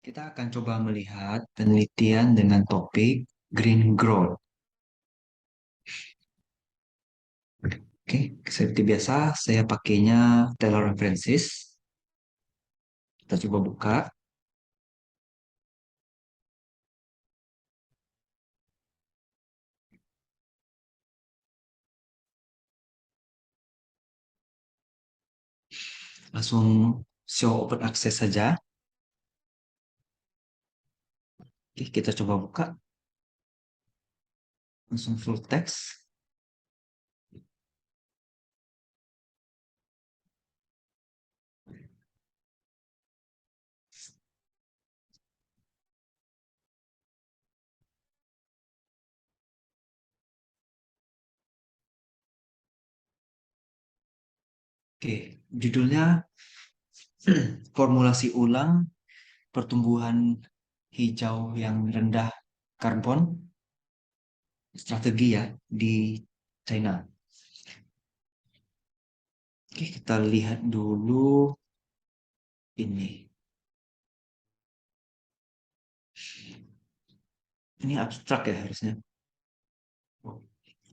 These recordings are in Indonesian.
Kita akan coba melihat penelitian dengan topik green growth. Oke, seperti biasa saya pakainya Taylor and Francis. Kita coba buka, langsung show open access saja. Oke, kita coba buka, langsung full text. Oke, judulnya formulasi ulang pertumbuhan hijau yang rendah karbon strategi ya di China. Oke, kita lihat dulu ini. Ini abstrak ya harusnya.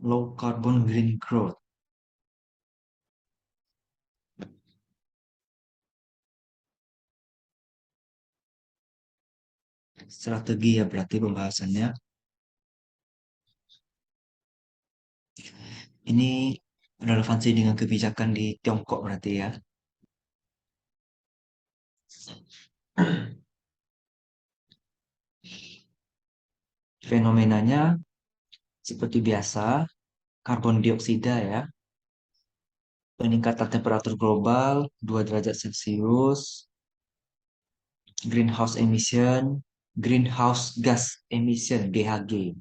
Low carbon green growth. Strategi ya berarti pembahasannya. Ini relevansi dengan kebijakan di Tiongkok berarti ya. Fenomenanya seperti biasa, karbon dioksida ya, peningkatan temperatur global 2 derajat Celcius, greenhouse gas emission GHG.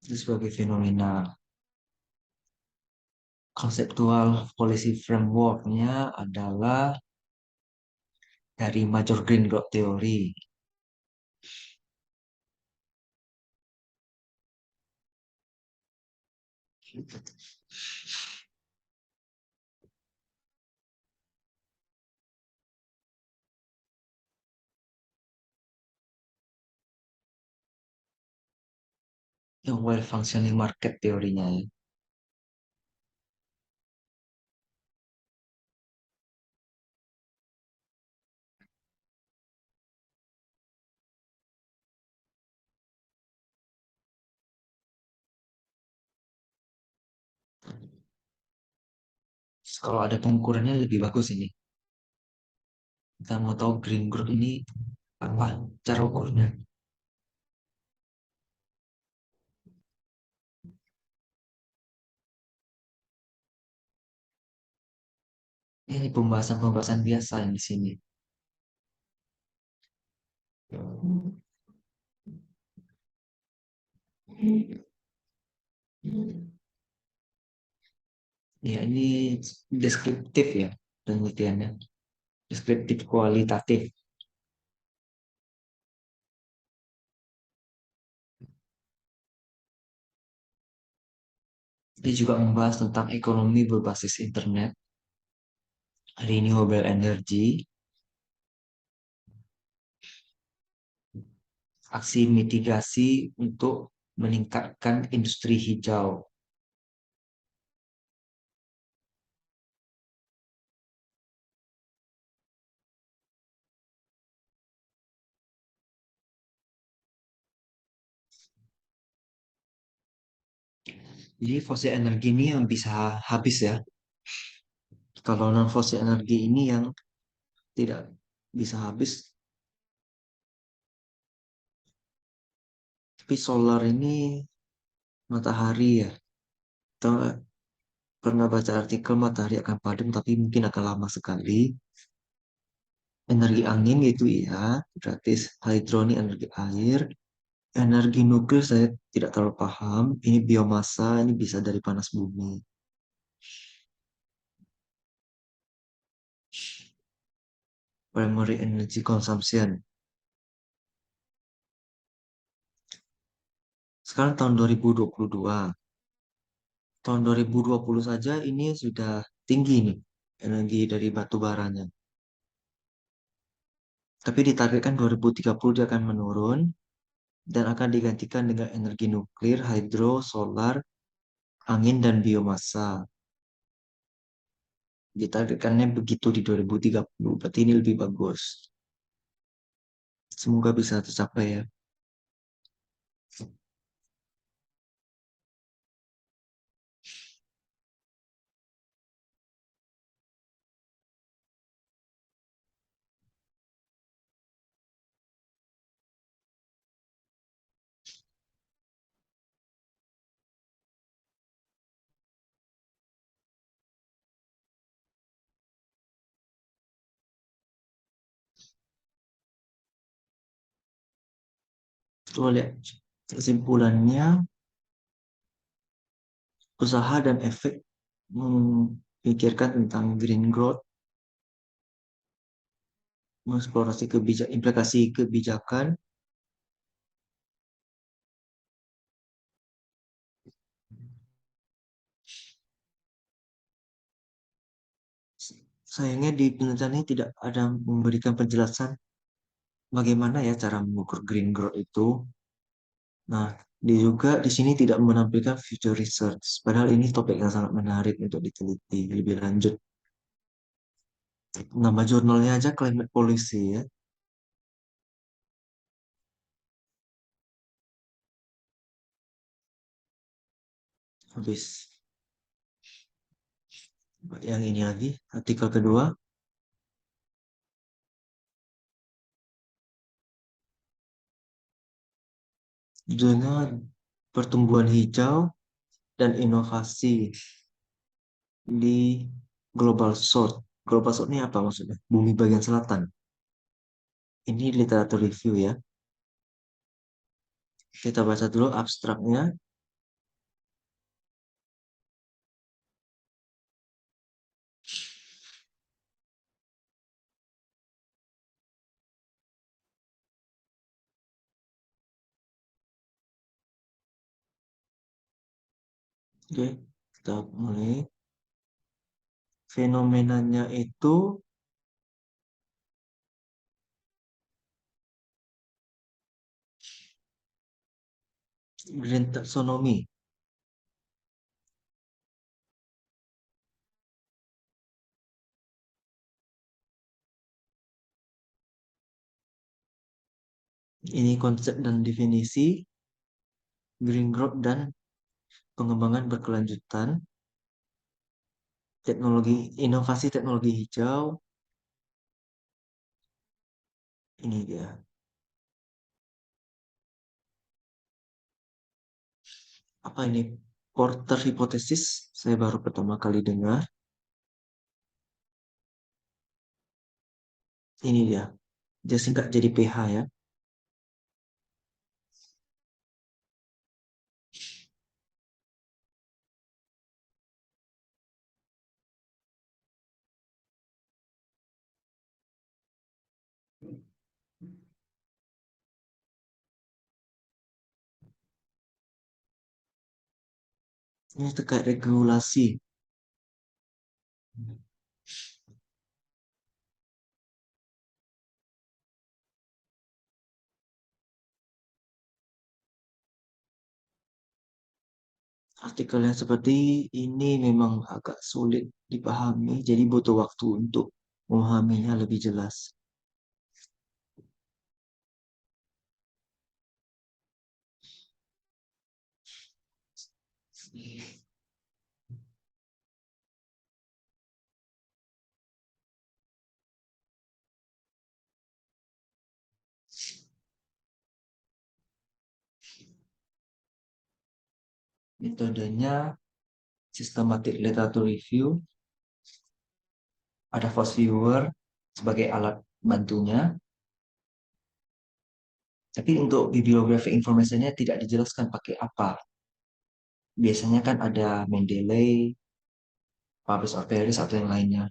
Itu sebagai fenomena. Konseptual policy framework-nya adalah dari Major Green Growth Theory. Yang well functioning market teorinya ya. Kalau ada pengukurannya lebih bagus ini. Kita mau tahu green growth ini apa cara ukurnya. Ini pembahasan-pembahasan biasa yang di sini. Ya, ini deskriptif ya penelitiannya. Deskriptif kualitatif. Dia juga membahas tentang ekonomi berbasis internet, renewable energy, aksi mitigasi untuk meningkatkan industri hijau. Jadi fosil energi ini yang bisa habis ya. Kalau non fosil energi ini yang tidak bisa habis. Tapi solar ini matahari ya. Kita pernah baca artikel matahari akan padam tapi mungkin akan lama sekali. Energi angin gitu ya, gratis. Hydro ini energi air. Energi nuklir saya tidak terlalu paham. Ini biomasa, ini bisa dari panas bumi. Primary energy consumption. Sekarang tahun 2022. Tahun 2020 saja ini sudah tinggi nih energi dari batu baranya. Tapi ditargetkan 2030 dia akan menurun dan akan digantikan dengan energi nuklir, hidro, solar, angin, dan biomasa. Ditargetkannya begitu di 2030, berarti ini lebih bagus. Semoga bisa tercapai ya. Coba lihat kesimpulannya, usaha dan efek memikirkan tentang green growth, mengeksplorasi implikasi kebijakan. Sayangnya di penelitian ini tidak ada memberikan penjelasan bagaimana ya cara mengukur green growth itu. Nah, juga di sini tidak menampilkan future research. Padahal ini topik yang sangat menarik untuk diteliti lebih lanjut. Nama jurnalnya aja Climate Policy ya. Habis yang ini lagi, artikel kedua, judulnya Pertumbuhan Hijau dan Inovasi di Global South. Global South ini apa maksudnya? Bumi bagian selatan. Ini literatur review ya. Kita baca dulu abstraknya. Oke, kita mulai. Fenomenanya itu green taxonomy. Ini konsep dan definisi green growth dan pengembangan berkelanjutan, teknologi, inovasi teknologi hijau. Ini dia. Apa ini? Porter hipotesis. Saya baru pertama kali dengar. Ini dia. Dia singkat jadi PH ya. Ini terkait regulasi. Artikel yang seperti ini memang agak sulit dipahami, jadi butuh waktu untuk memahaminya lebih jelas. Metodenya systematic literature review, ada fast viewer sebagai alat bantunya, tapi untuk bibliographic informationnya tidak dijelaskan pakai apa. Biasanya kan ada Mendeley, Publish or Perish atau yang lainnya.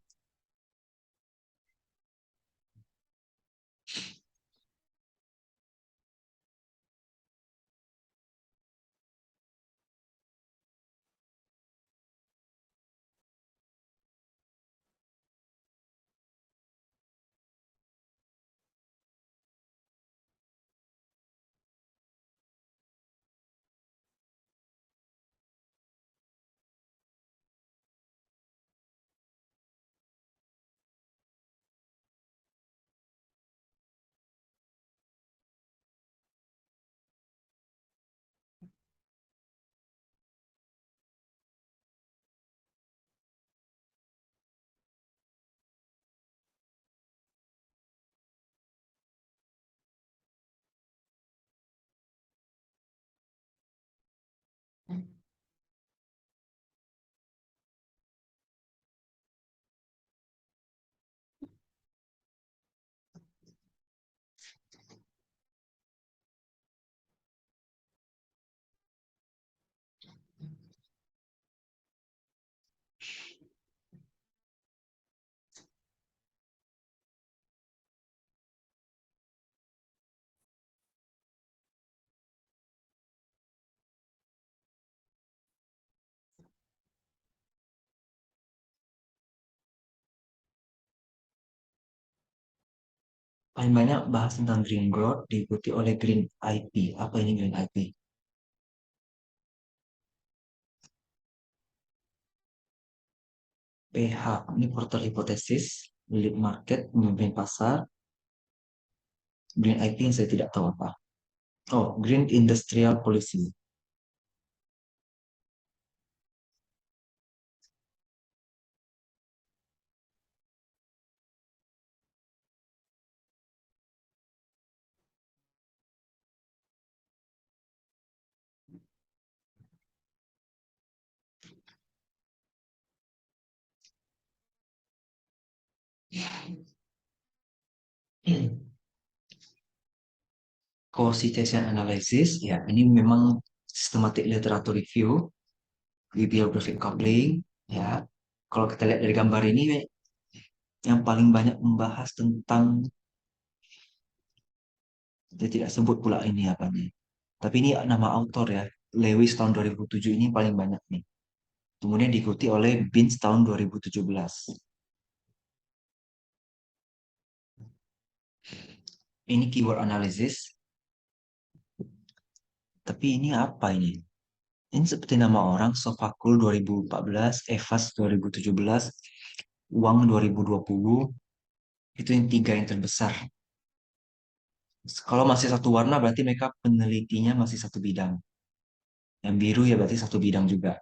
Paling banyak bahas tentang green growth diikuti oleh green IP. Apa ini green IP? PH, ini portal hipotesis, lead market, pemimpin pasar, green IP yang saya tidak tahu apa. Oh, green industrial policy. Co-citation analysis, ya ini memang systematic literature review, bibliographic coupling, ya. Kalau kita lihat dari gambar ini, yang paling banyak membahas tentang, saya tidak sebut pula ini apa nih. Tapi ini nama autor ya, Lewis tahun 2007 ini paling banyak nih. Kemudian diikuti oleh Binns tahun 2017. Ini keyword analysis, tapi ini apa ini? Ini seperti nama orang, Sofakul 2014, Evas 2017, Wang 2020, itu yang tiga yang terbesar. Kalau masih satu warna berarti mereka penelitinya masih satu bidang. Yang biru ya berarti satu bidang juga.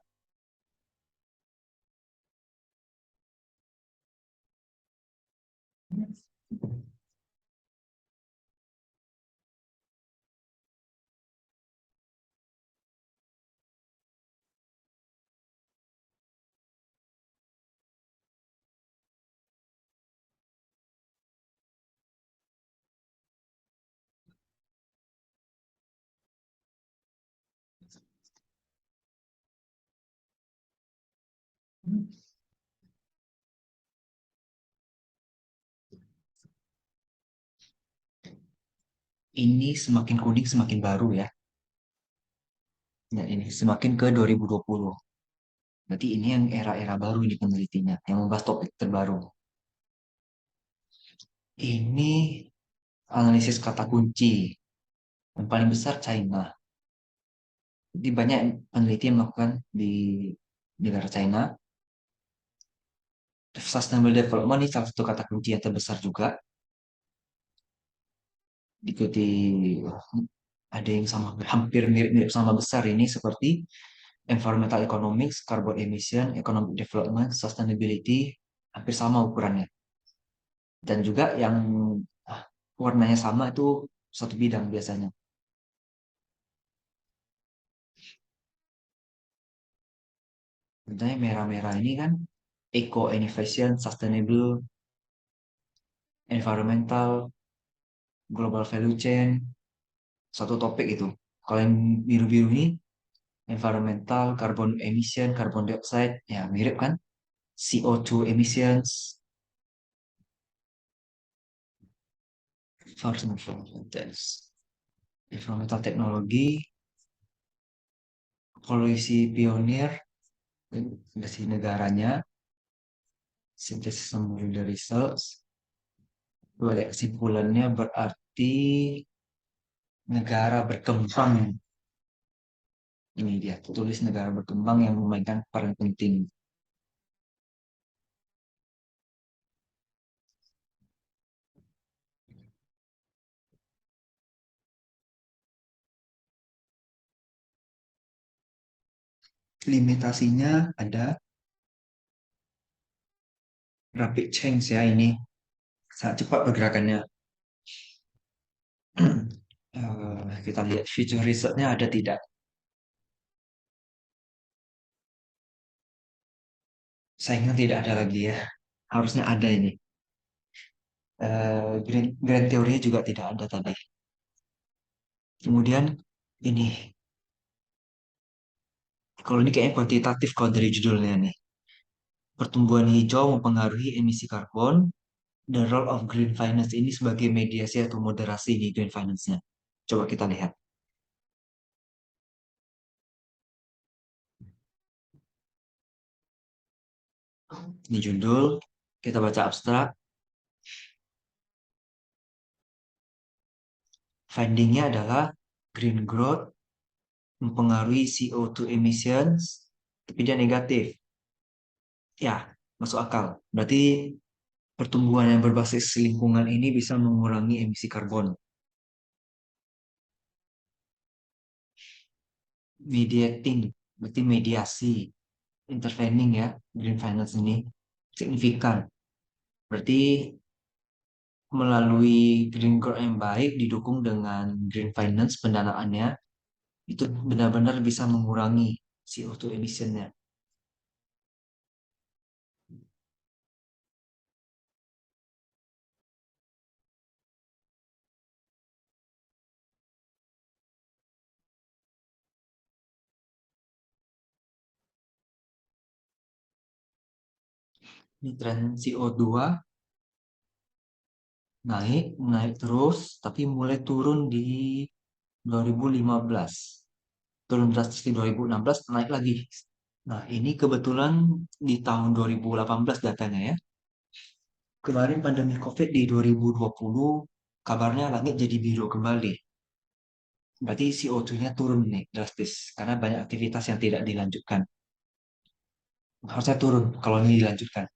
Ini semakin kuning semakin baru ya. Ya ini semakin ke 2020. Berarti ini yang era-era baru ini penelitinya, yang membahas topik terbaru. Ini analisis kata kunci. Yang paling besar China. Di banyak peneliti yang melakukan di negara China. Sustainable development ini salah satu kata kunci yang terbesar juga. Diikuti ada yang sama hampir mirip-mirip sama besar ini seperti environmental economics, carbon emission, economic development, sustainability, hampir sama ukurannya. Dan juga yang ah, warnanya sama itu satu bidang biasanya. Contohnya merah-merah ini kan eco innovation, sustainable, environmental, global value chain, satu topik itu. Kalau yang biru-biru ini environmental, carbon emission, carbon dioxide, ya mirip kan? CO2 emissions, environmental technology, polusi pionir, dari negaranya, synthesis summary the results. Boleh kesimpulannya berarti negara berkembang. Ini dia, tulis negara berkembang yang memainkan peran penting. Limitasinya ada rapid change ya ini. Sangat cepat pergerakannya. Kita lihat future research-nya ada tidak. Sayangnya tidak ada lagi ya. Harusnya ada ini. Grand teorinya juga tidak ada tadi. Kemudian ini, kalau ini kayaknya kuantitatif kalau dari judulnya nih. Pertumbuhan hijau mempengaruhi emisi karbon. The role of green finance ini sebagai mediasi atau moderasi di green finance-nya. Coba kita lihat. Ini judul, kita baca abstrak. Findingnya adalah green growth mempengaruhi CO2 emissions, tapi dia negatif. Ya, masuk akal. Berarti pertumbuhan yang berbasis lingkungan ini bisa mengurangi emisi karbon. Mediating, berarti mediasi, intervening ya, green finance ini signifikan. Berarti melalui green growth yang baik didukung dengan green finance pendanaannya, itu benar-benar bisa mengurangi CO2 emission-nya. Ini tren CO2 naik, naik terus, tapi mulai turun di 2015. Turun drastis di 2016, naik lagi. Nah, ini kebetulan di tahun 2018 datanya ya. Kemarin pandemi COVID di 2020, kabarnya langit jadi biru kembali. Berarti CO2-nya turun nih drastis, karena banyak aktivitas yang tidak dilanjutkan. Harusnya turun kalau ini dilanjutkan.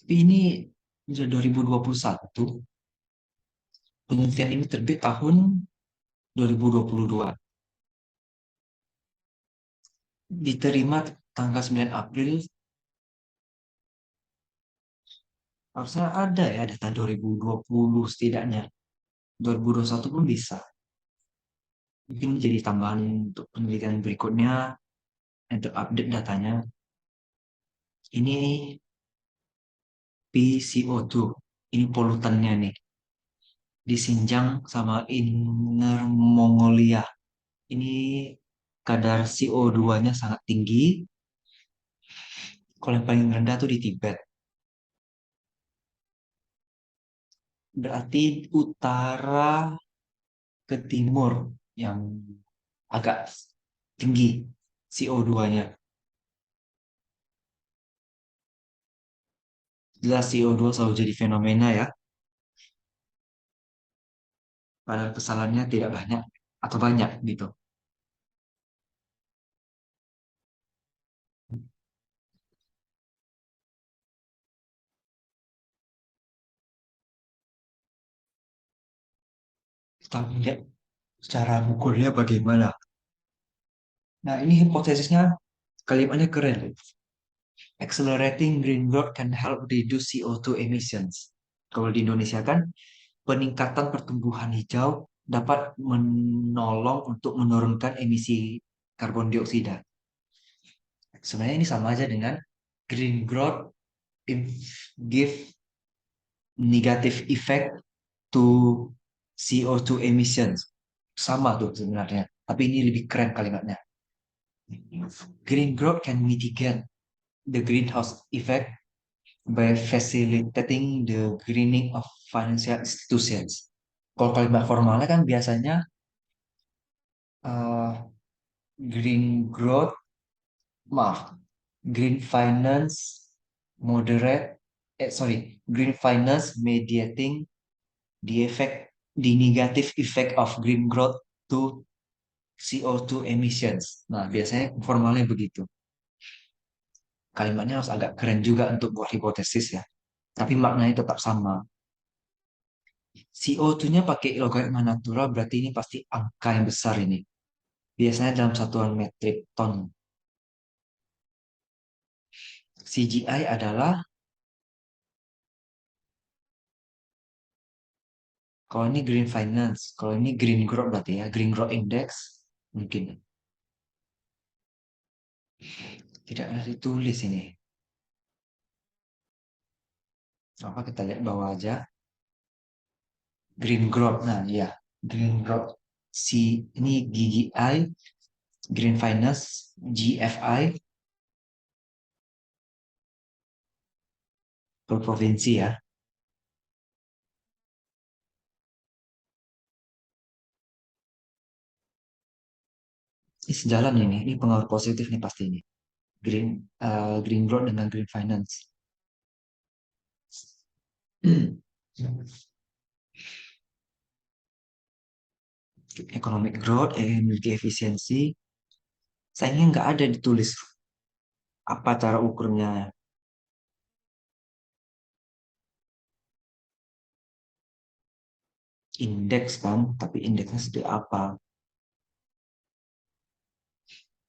Tapi ini sudah 2021, penelitian ini terbit tahun 2022. Diterima tanggal 9 April, harusnya ada ya data 2020 setidaknya. 2021 pun bisa. Mungkin jadi tambahan untuk penelitian berikutnya untuk update datanya. Ini PCO2, ini polutannya nih, di Xinjiang sama Inner Mongolia. Ini kadar CO2-nya sangat tinggi. Kalau yang paling rendah tuh di Tibet. Berarti utara ke timur yang agak tinggi CO2-nya. Jelas CO2 selalu jadi fenomena ya, padahal kesalahannya tidak banyak atau banyak gitu. Kita lihat secara mengukurnya bagaimana. Nah, ini hipotesisnya kalimatnya keren. Accelerating green growth can help reduce CO2 emissions. Kalau di Indonesia kan, peningkatan pertumbuhan hijau dapat menolong untuk menurunkan emisi karbon dioksida. Sebenarnya ini sama aja dengan green growth give negative effect to CO2 emissions. Sama tuh sebenarnya, tapi ini lebih keren kalimatnya. Green growth can mitigate the greenhouse effect by facilitating the greening of financial institutions. Kalau kalimat formalnya kan biasanya uh, green growth, maaf, green finance moderate, green finance mediating the negative effect of green growth to CO2 emissions. Nah, biasanya formalnya begitu. Kalimatnya harus agak keren juga untuk buat hipotesis ya. Tapi maknanya tetap sama. CO2-nya pakai logaritma natural berarti ini pasti angka yang besar ini. Biasanya dalam satuan metrik ton. CGI adalah, kalau ini green finance, kalau ini green growth berarti ya, green growth index mungkin. Tidak ada ditulis ini. Apa kita lihat bawah aja. Green growth, nah ya, green growth. Ini GGI, green finance, GFI, per provinsi ya. Ini sejalan ini pengaruh positif nih pasti ini. Green growth dengan green finance. economic growth, energi efisiensi. Sayangnya nggak ada ditulis apa cara ukurnya. Indeks kan, tapi indeksnya seperti apa?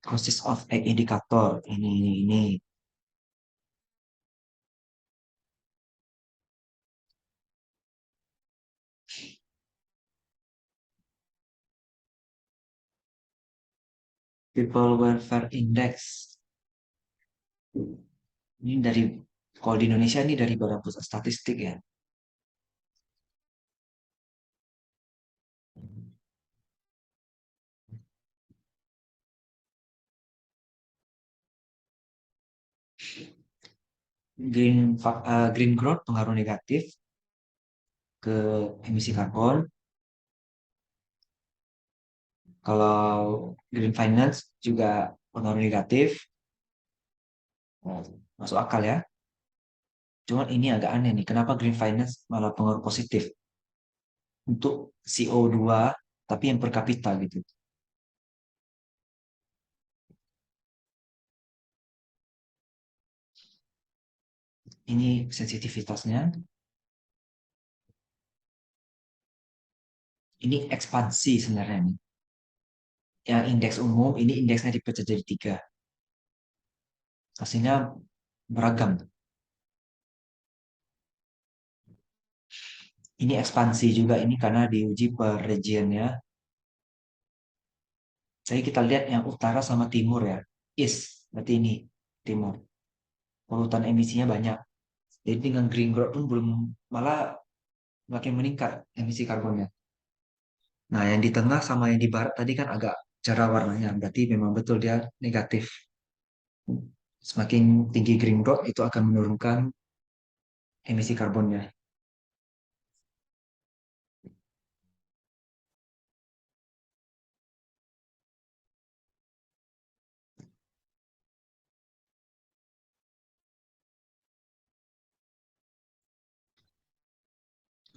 Consist of a indikator. Ini. People Welfare Index. Ini dari, kalau di Indonesia ini dari Badan Pusat Statistik ya. Green growth pengaruh negatif ke emisi karbon. Kalau green finance juga pengaruh negatif. Oh, masuk akal ya. Cuman ini agak aneh nih, kenapa green finance malah pengaruh positif untuk CO2 tapi yang per kapita gitu. Ini sensitivitasnya. Ini ekspansi sebenarnya nih. Yang indeks umum, ini indeksnya dipecah jadi tiga. Hasilnya beragam. Ini ekspansi juga ini karena diuji per region ya. Jadi kita lihat yang utara sama timur ya. East, berarti ini timur. Polutan emisinya banyak. Jadi dengan green growth pun belum, malah makin meningkat emisi karbonnya. Nah, yang di tengah sama yang di barat tadi kan agak cerah warnanya. Berarti memang betul dia negatif. Semakin tinggi green growth itu akan menurunkan emisi karbonnya.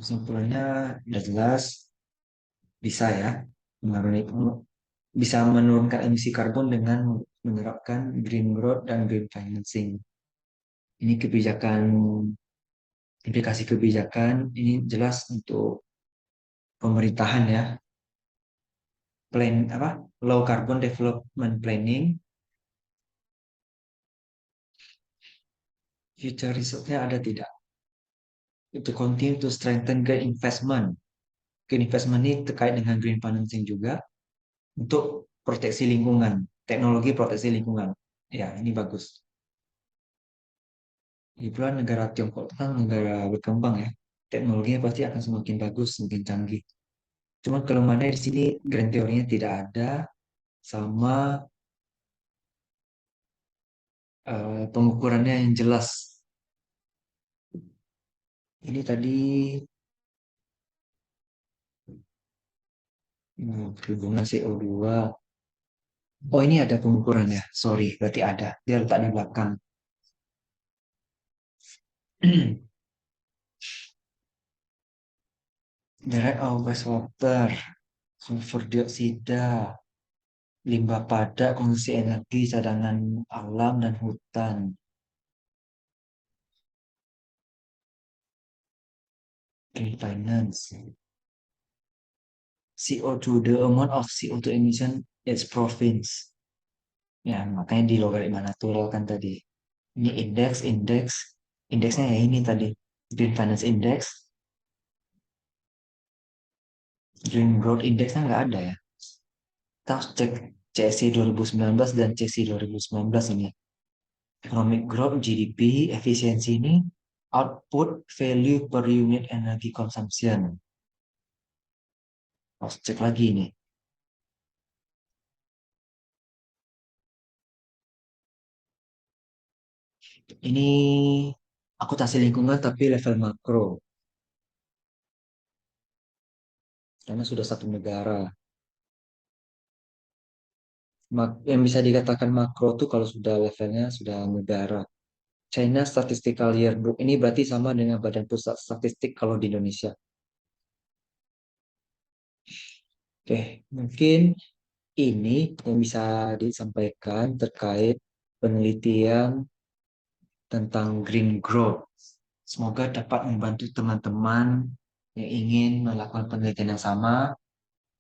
Kesimpulannya udah jelas, bisa ya mengurangi, bisa menurunkan emisi karbon dengan menerapkan green growth dan green financing. Ini kebijakan, implikasi kebijakan ini jelas untuk pemerintahan ya. Plan apa? Low carbon development planning. Future research-nya ada tidak? Itu continue to strengthen green investment. Green investment ini terkait dengan green financing juga untuk proteksi lingkungan, teknologi proteksi lingkungan. Ya, ini bagus. Di pula negara Tiongkok itu kan negara berkembang ya. Teknologinya pasti akan semakin bagus, semakin canggih. Cuma kelemahannya di sini grand teorinya tidak ada, sama pengukurannya yang jelas. Ini tadi hubungan CO2. Oh, ini ada pengukurannya. Sorry, berarti ada. Dia letak di belakang. Direct of wastewater, sulfur dioksida, limbah padat, konsumsi energi, cadangan alam dan hutan, green finance. CO2, the amount of CO2 emission its province. Ya, makanya di logaritma natural kan tadi. Ini indeksnya ya ini tadi. Green Finance Index, Green Growth Indexnya nggak ada ya. Kita harus cek CSI 2019 dan CSI 2019 ini. Economic Growth, GDP, efisiensi ini, output value per unit energy consumption. Harus cek lagi ini. Ini akuntansi lingkungan tapi level makro. Karena sudah satu negara. Yang bisa dikatakan makro tuh kalau sudah levelnya sudah negara. China Statistical Yearbook ini berarti sama dengan Badan Pusat Statistik kalau di Indonesia. Oke, mungkin ini yang bisa disampaikan terkait penelitian tentang green growth. Semoga dapat membantu teman-teman yang ingin melakukan penelitian yang sama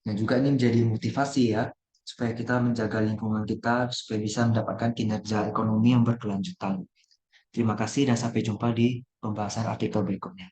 dan juga ini menjadi motivasi ya supaya kita menjaga lingkungan kita supaya bisa mendapatkan kinerja ekonomi yang berkelanjutan. Terima kasih dan sampai jumpa di pembahasan artikel berikutnya.